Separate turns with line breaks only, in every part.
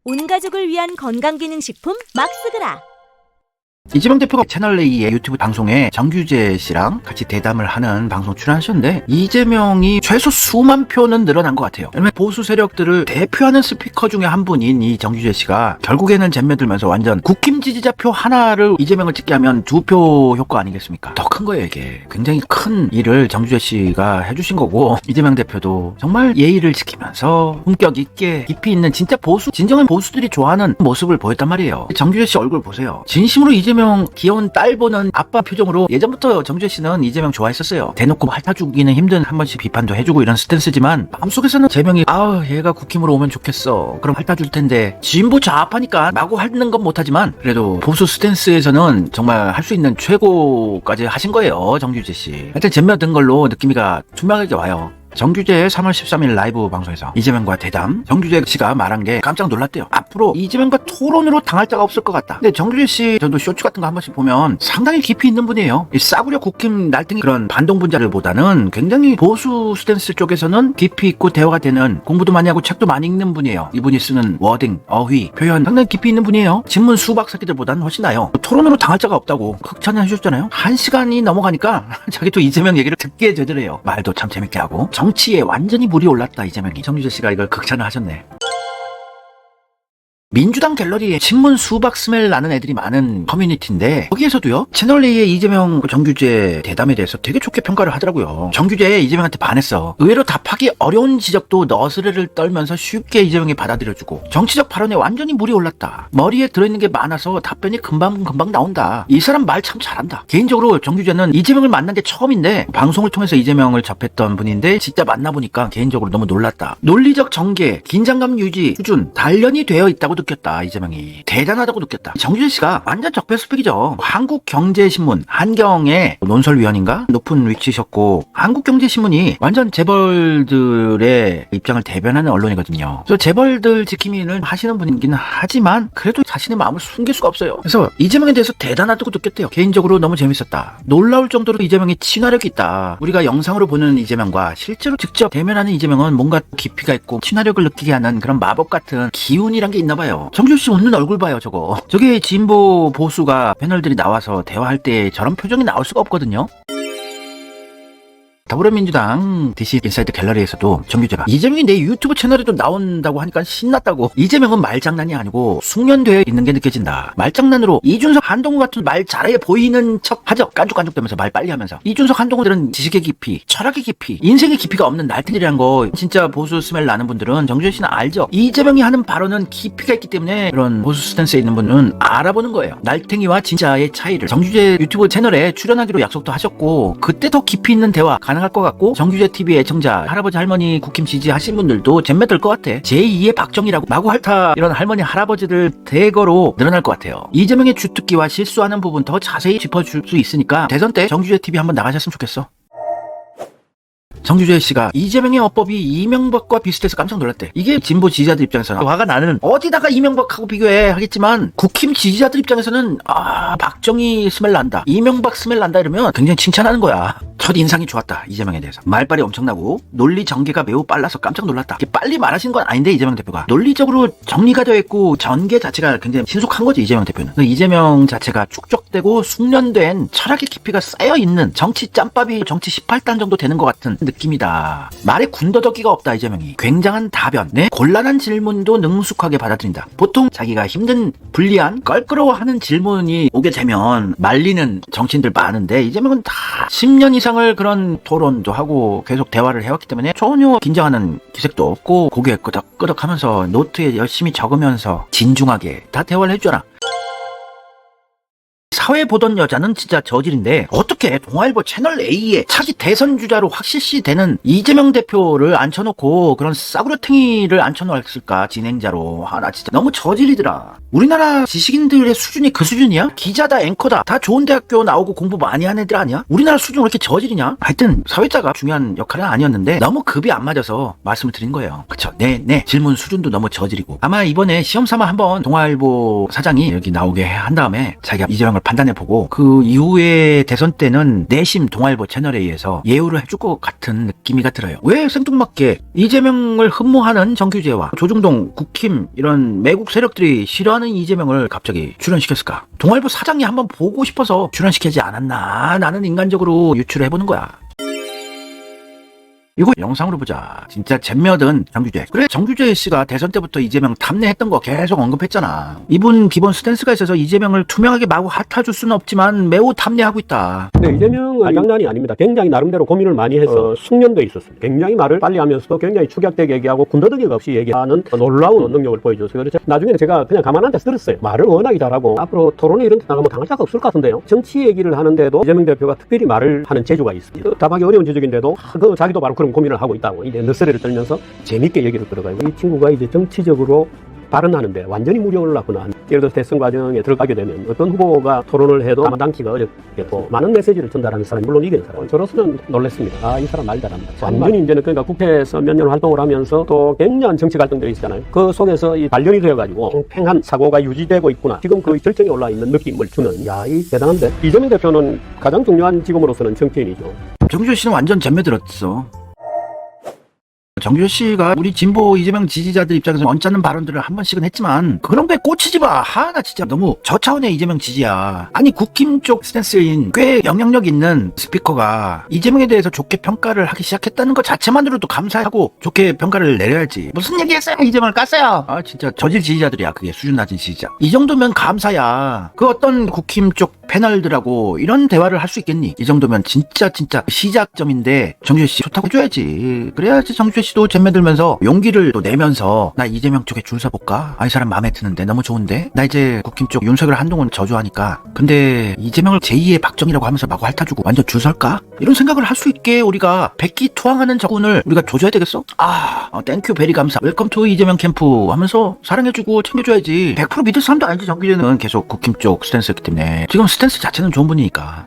온 가족을 위한 건강기능식품 막스그라.
이재명 대표가 채널A의 유튜브 방송에 정규재 씨랑 같이 대담을 하는 방송 출연하셨는데 이재명이 최소 수만 표는 늘어난 것 같아요. 왜냐면 보수 세력들을 대표하는 스피커 중에 한 분인 이 정규재 씨가 결국에는 잼며들면서 완전 국힘 지지자표 하나를 이재명을 찍게 하면 2표 효과 아니겠습니까? 더 큰 거예요 이게. 굉장히 큰 일을 정규재 씨가 해주신 거고 이재명 대표도 정말 예의를 지키면서 품격 있게 깊이 있는 진짜 보수, 진정한 보수들이 좋아하는 모습을 보였단 말이에요. 정규재 씨 얼굴 보세요. 진심으로 이재명 귀여운 딸 보는 아빠 표정으로 예전부터 정주혜 씨는 이재명 좋아했었어요. 대놓고 핥아주기는 힘든 한 번씩 비판도 해주고 이런 스탠스지만 마음속에서는 재명이 얘가 국힘으로 오면 좋겠어. 그럼 핥아줄 텐데 진보 좌파니까 마구 핥는 건 못하지만 그래도 보수 스탠스에서는 정말 할 수 있는 최고까지 하신 거예요. 정규재 씨. 하여튼 잼며든 걸로 느낌이가 투명하게 와요. 정규재의 3월 13일 라이브 방송에서 이재명과 대담, 정규재 씨가 말한 게 깜짝 놀랐대요. 앞으로 이재명과 토론으로 당할 자가 없을 것 같다. 근데 정규재 씨 저도 쇼츠 같은 거 한 번씩 보면 상당히 깊이 있는 분이에요. 이 싸구려 국힘 날등이 그런 반동분자들보다는 굉장히 보수 스탠스 쪽에서는 깊이 있고 대화가 되는, 공부도 많이 하고 책도 많이 읽는 분이에요. 이분이 쓰는 워딩, 어휘, 표현 상당히 깊이 있는 분이에요. 진문 수박 새끼들보다는 훨씬 나아요. 토론으로 당할 자가 없다고 극찬을 해주셨잖아요. 1시간이 넘어가니까 자기 또 이재명 얘기를 듣게 되더래요. 말도 참 재밌게 하고. 정치에 완전히 물이 올랐다 이재명이. 정규재 씨가 이걸 극찬을 하셨네. 민주당 갤러리에 친문 수박 스멜 나는 애들이 많은 커뮤니티인데 거기에서도요 채널A의 이재명 정규재 대담에 대해서 되게 좋게 평가를 하더라고요. 정규재 이재명한테 반했어. 의외로 답하기 어려운 지적도 너스레를 떨면서 쉽게 이재명이 받아들여주고 정치적 발언에 완전히 물이 올랐다. 머리에 들어있는 게 많아서 답변이 금방 나온다. 이 사람 말 참 잘한다. 개인적으로 정규재는 이재명을 만난 게 처음인데 방송을 통해서 이재명을 접했던 분인데 진짜 만나보니까 개인적으로 너무 놀랐다. 논리적 전개, 긴장감 유지 수준 단련이 되어 있다고 느꼈다. 이재명이 대단하다고 느꼈다. 정규재 씨가 완전 적폐수픽이죠. 한국경제신문 한경의 논설위원인가 높은 위치셨고 한국경제신문이 완전 재벌들의 입장을 대변하는 언론이거든요. 그래서 재벌들 지킴이를 하시는 분이긴 하지만 그래도 자신의 마음을 숨길 수가 없어요. 그래서 이재명에 대해서 대단하다고 느꼈대요. 개인적으로 너무 재밌었다. 놀라울 정도로 이재명이 친화력이 있다. 우리가 영상으로 보는 이재명과 실제로 직접 대면하는 이재명은 뭔가 깊이가 있고 친화력을 느끼게 하는 그런 마법 같은 기운이란 게 있나 봐요. 정규재 씨 웃는 얼굴 봐요 저거. 저게 진보 보수가 패널들이 나와서 대화할 때 저런 표정이 나올 수가 없거든요. 더불어민주당 DC 인사이드 갤러리에서도 정규재가 이재명이 내 유튜브 채널에도 나온다고 하니까 신났다고. 이재명은 말장난이 아니고 숙련되어 있는 게 느껴진다. 말장난으로 이준석 한동훈 같은 말 잘해 보이는 척 하죠. 깐죽깐죽대면서 말 빨리 하면서. 이준석 한동훈들은 지식의 깊이, 철학의 깊이, 인생의 깊이가 없는 날탱이라는 거 진짜 보수 스멜 나는 분들은 정규재 씨는 알죠. 이재명이 하는 발언은 깊이가 있기 때문에 그런 보수 스탠스에 있는 분은 알아보는 거예요. 날탱이와 진짜의 차이를. 정규재 유튜브 채널에 출연하기로 약속도 하셨고 그때 더 깊이 있는 대화 가능할 것 같고 정규재 TV 애청자 할아버지 할머니 국힘 지지하신 분들도 잼매들 것 같아. 제2의 박정희라고 마구 핥아 이런 할머니 할아버지들 대거로 늘어날 것 같아요. 이재명의 주특기와 실수하는 부분 더 자세히 짚어줄 수 있으니까 대선 때 정규재 TV 한번 나가셨으면 좋겠어. 정규재 씨가 이재명의 어법이 이명박과 비슷해서 깜짝 놀랐대. 이게 진보 지지자들 입장에서는 화가 나는, 어디다가 이명박하고 비교해 하겠지만 국힘 지지자들 입장에서는 박정희 스멜 난다, 이명박 스멜 난다 이러면 굉장히 칭찬하는 거야. 첫 인상이 좋았다 이재명에 대해서. 말빨이 엄청나고 논리 전개가 매우 빨라서 깜짝 놀랐다. 이게 빨리 말하신 건 아닌데 이재명 대표가 논리적으로 정리가 되어 있고 전개 자체가 굉장히 신속한 거지 이재명 대표는. 이재명 자체가 축적되고 숙련된 철학의 깊이가 쌓여있는 정치 짬밥이 정치 18단 정도 되는 것 같은 느낌이다. 말에 군더더기가 없다 이재명이. 굉장한 답변, 곤란한 질문도 능숙하게 받아들인다. 보통 자기가 힘든 불리한 껄끄러워하는 질문이 오게 되면 말리는 정치인들 많은데 이재명은 다 10년 이상을 그런 토론도 하고 계속 대화를 해왔기 때문에 전혀 긴장하는 기색도 없고 고개 끄덕끄덕 하면서 노트에 열심히 적으면서 진중하게 다 대화를 해주잖아. 사회 보던 여자는 진짜 저질인데 어떻게 동아일보 채널A에 차기 대선 주자로 확실시 되는 이재명 대표를 앉혀놓고 그런 싸구려탱이를 앉혀놓았을까 진행자로. 나 진짜 너무 저질이더라. 우리나라 지식인들의 수준이 그 수준이야? 기자다 앵커다 다 좋은 대학교 나오고 공부 많이 하는 애들 아니야? 우리나라 수준 왜 이렇게 저질이냐? 하여튼 사회자가 중요한 역할은 아니었는데 너무 급이 안 맞아서 말씀을 드린 거예요. 그쵸? 네 질문 수준도 너무 저질이고. 아마 이번에 시험삼아 한번 동아일보 사장이 여기 나오게 한 다음에 자기가 이재명을 판단 판단해보고 그 이후에 대선 때는 내심 동아일보 채널A에서 예우를 해줄 것 같은 느낌이가 들어요. 왜 생뚱맞게 이재명을 흠모하는 정규재와 조중동, 국힘 이런 매국 세력들이 싫어하는 이재명을 갑자기 출연시켰을까? 동아일보 사장이 한번 보고 싶어서 출연시키지 않았나? 나는 인간적으로 유추를 해보는 거야. 이거 영상으로 보자. 진짜 잼며든 정규재. 그래, 정규재 씨가 대선 때부터 이재명 탐내했던 거 계속 언급했잖아. 이분 기본 스탠스가 있어서 이재명을 투명하게 마구 핫해줄 수는 없지만 매우 탐내하고 있다.
근데 이재명은 장난이 아닙니다. 굉장히 나름대로 고민을 많이 해서 숙련도 있었습니다. 굉장히 말을 빨리 하면서도 굉장히 축약되게 얘기하고 군더더기가 없이 얘기하는 놀라운 능력을 보여줬어요. 그래서 나중에 제가 그냥 가만 앉아서 들었어요. 말을 워낙에 잘하고 앞으로 토론에 이런 데 나가면 당할 자가 없을 것 같은데요. 정치 얘기를 하는데도 이재명 대표가 특별히 말을 하는 재주가 있습니다. 답하기 어려운 지적인데도 자기도 바로 그런 고민을 하고 있다고 이제 너스레를 떨면서 재밌게 얘기를 끌어가요. 이 친구가 이제 정치적으로 발언하는데 완전히 물이 올랐구나. 예를 들어서 대선 과정에 들어가게 되면 어떤 후보가 토론을 해도 감당키가 어렵겠고 많은 메시지를 전달하는 사람이 물론 이기는 사람. 저로서는 놀랐습니다. 아, 이 사람 말 잘한다. 완전히 이제는 그러니까 국회에서 몇 년 활동을 하면서 또 굉장한 정치 갈등들이 있잖아요. 그 속에서 이 단련이 되어가지고 팽팽한 사고가 유지되고 있구나. 지금 그 절정에 올라 있는 느낌을 주는. 야, 이 대단한데. 이재명 대표는 가장 중요한 직업으로서는 정치인이죠.
정규재 씨는 완전 잼며들었어. 정규재 씨가 우리 진보 이재명 지지자들 입장에서 언짢은 발언들을 한 번씩은 했지만 그런 거에 꽂히지 마. 나 진짜 너무 저차원의 이재명 지지야. 아니 국힘 쪽 스탠스인 꽤 영향력 있는 스피커가 이재명에 대해서 좋게 평가를 하기 시작했다는 것 자체만으로도 감사하고 좋게 평가를 내려야지. 무슨 얘기했어요? 이재명을 깠어요. 아 진짜 저질 지지자들이야. 그게 수준 낮은 지지자. 이 정도면 감사야. 그 어떤 국힘 쪽 패널들하고 이런 대화를 할 수 있겠니? 이 정도면 진짜 시작점인데 정규재 씨 좋다고 해줘야지. 그래야지 정규재 씨도 잼매들면서 용기를 또 내면서 나 이재명 쪽에 줄 서볼까? 아, 이 사람 마음에 드는데 너무 좋은데? 나 이제 국힘 쪽 윤석열 한동훈 저주하니까 근데 이재명을 제2의 박정희라고 하면서 마구 핥아주고 완전 줄 설까? 이런 생각을 할 수 있게 우리가 백기투항하는 적군을 우리가 줘줘야 되겠어? 땡큐 베리 감사 웰컴 투 이재명 캠프 하면서 사랑해주고 챙겨줘야지. 100% 믿을 사람도 아니지. 정규재는 계속 국힘 쪽 스탠스였기 때문에 지금 스탠스 자체는 좋은 분이니까.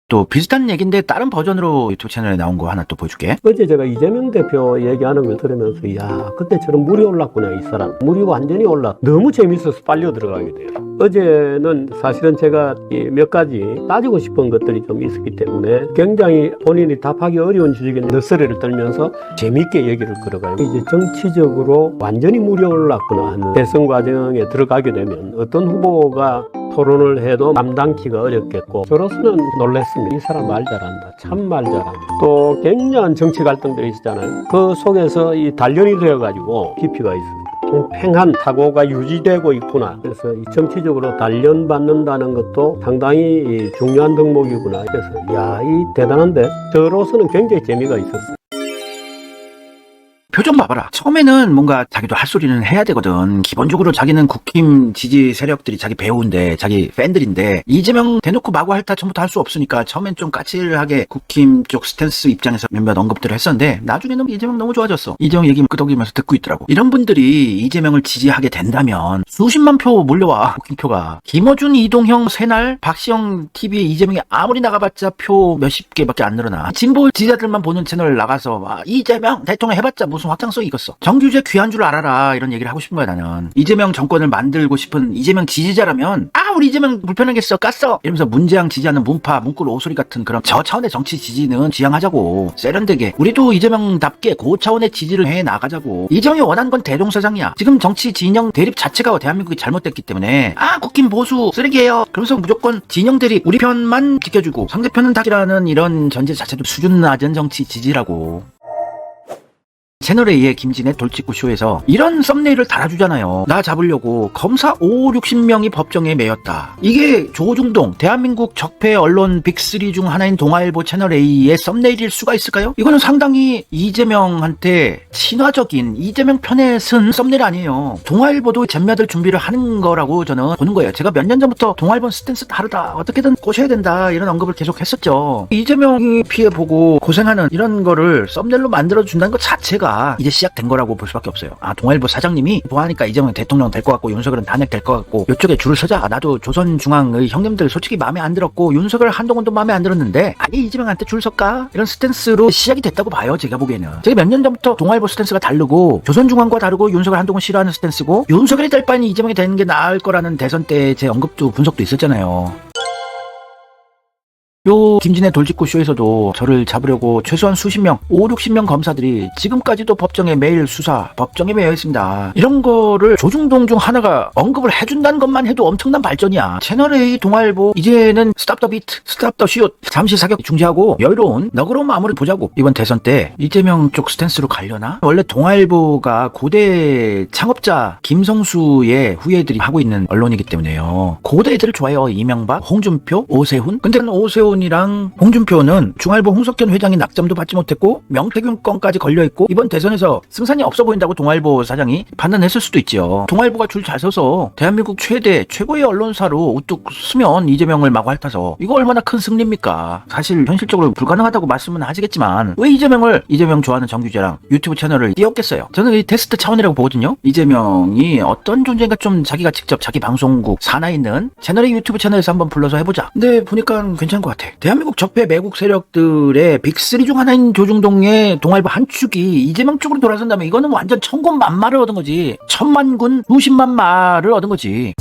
또 비슷한 얘기인데 다른 버전으로 유튜브 채널에 나온 거 하나 또 보여줄게.
어제 제가 이재명 대표 얘기하는 걸 들으면서 야 그때처럼 물이 올랐구나. 이 사람 물이 완전히 올라. 너무 재밌어서 빨려 들어가게 돼요. 어제는 사실은 제가 몇 가지 따지고 싶은 것들이 좀 있었기 때문에 굉장히 본인이 답하기 어려운 주제인 너스레를 떨면서 재밌게 얘기를 끌어가요. 이제 정치적으로 완전히 물이 올랐구나 하는 대선 과정에 들어가게 되면 어떤 후보가 토론을 해도 감당키가 어렵겠고 저로서는 놀랐습니다. 이 사람 말 잘한다. 참 말 잘한다. 또 굉장한 정치 갈등들이 있었잖아요. 그 속에서 이 단련이 되어가지고 깊이가 있습니다. 팽팽한 사고가 유지되고 있구나. 그래서 이 정치적으로 단련받는다는 것도 상당히 중요한 덕목이구나. 그래서 야, 이 대단한데 저로서는 굉장히 재미가 있었어요.
표정 봐봐라. 처음에는 뭔가 자기도 할 소리는 해야 되거든. 기본적으로 자기는 국힘 지지 세력들이 자기 배우인데 자기 팬들인데 이재명 대놓고 마구 핥아 처음부터 할 수 없으니까 처음엔 좀 까칠하게 국힘 쪽 스탠스 입장에서 몇몇 언급들을 했었는데 나중에는 이재명 너무 좋아졌어. 이재명 얘기 끄덕이면서 듣고 있더라고. 이런 분들이 이재명을 지지하게 된다면 수십만 표 몰려와. 국힘표가. 김어준, 이동형, 새날, 박시영 TV에 이재명이 아무리 나가봤자 표 몇십 개밖에 안 늘어나. 진보 지지자들만 보는 채널 나가서 이재명 대통령 해봤자 무슨 확장성이 있겠어. 정규재 귀한 줄 알아라. 이런 얘기를 하고 싶은 거야 나는. 이재명 정권을 만들고 싶은 이재명 지지자라면 우리 이재명 불편하겠어. 깠어. 이러면서 문재양 지지하는 문파, 문구로 오소리 같은 그런 저 차원의 정치 지지는 지향하자고. 세련되게. 우리도 이재명답게 그 차원의 지지를 해 나가자고. 이재명이 원하는 건 대동사상이야. 지금 정치 진영 대립 자체가 대한민국이 잘못됐기 때문에 국힘 보수 쓰레기예요. 그러면서 무조건 진영 대립 우리 편만 지켜주고 상대편은 닭이라는 이런 전제 자체도 수준 낮은 정치 지지라고. 채널A의 김진의 돌직구 쇼에서 이런 썸네일을 달아주잖아요. 나 잡으려고 검사 5, 60명이 법정에 매였다. 이게 조중동 대한민국 적폐 언론 빅3 중 하나인 동아일보 채널A의 썸네일일 수가 있을까요? 이거는 상당히 이재명한테 친화적인 이재명 편에 쓴 썸네일 아니에요. 동아일보도 잼며들 준비를 하는 거라고 저는 보는 거예요. 제가 몇 년 전부터 동아일보 스탠스 다르다. 어떻게든 꼬셔야 된다. 이런 언급을 계속 했었죠. 이재명이 피해보고 고생하는 이런 거를 썸네일로 만들어준다는 것 자체가 쇄도가 이제 시작된 거라고 볼 수밖에 없어요. 동아일보 사장님이 뭐하니까 이재명 대통령 될 것 같고 윤석열은 탄핵될 것 같고 이쪽에 줄을 서자. 나도 조선중앙의 형님들 솔직히 마음에 안 들었고 윤석열 한동훈도 마음에 안 들었는데 아예 이재명한테 줄 설까? 이런 스탠스로 시작이 됐다고 봐요. 제가 보기에는. 제가 몇 년 전부터 동아일보 스탠스가 다르고 조선중앙과 다르고 윤석열 한동훈 싫어하는 스탠스고 윤석열이 될 바에는 이재명이 되는 게 나을 거라는 대선 때 제 언급도 분석도 있었잖아요. 요 김진애 돌직구 쇼에서도 저를 잡으려고 최소한 수십 명, 5, 60명 검사들이 지금까지도 법정에 매일 수사, 법정에 매여 있습니다. 이런 거를 조중동 중 하나가 언급을 해준다는 것만 해도 엄청난 발전이야. 채널A, 동아일보 이제는 스탑 더 비트, 스탑 더 슛, 잠시 사격 중지하고 여유로운 너그러운 마무리 보자고. 이번 대선 때 이재명 쪽 스탠스로 가려나? 원래 동아일보가 고대 창업자 김성수의 후예들이 하고 있는 언론이기 때문에요. 고대 애들을 좋아해요. 이명박, 홍준표, 오세훈. 근데 오세훈 이랑 홍준표는 중알보 홍석현 회장이 낙점도 받지 못했고 명태균 건까지 걸려있고 이번 대선에서 승산이 없어 보인다고 동아일보 사장이 판단했을 수도 있죠. 동아일보가 줄 잘 서서 대한민국 최고의 언론사로 우뚝 서면 이재명을 마구 핥아서 이거 얼마나 큰 승리입니까? 사실 현실적으로 불가능하다고 말씀은 하시겠지만 왜 이재명 좋아하는 정규재랑 유튜브 채널을 띄웠겠어요? 저는 이 테스트 차원이라고 보거든요. 이재명이 어떤 존재인가 좀 자기가 직접 자기 방송국 산하에 있는 채널의 유튜브 채널에서 한번 불러서 해보자. 근데 보니까 괜찮은 것 같아. 대한민국 적폐 매국 세력들의 빅3 중 하나인 조중동의 동아일보 한 축이 이재명 쪽으로 돌아선다면 이거는 완전 천군만마를 얻은 거지. 천만군 수십만 마를 얻은 거지.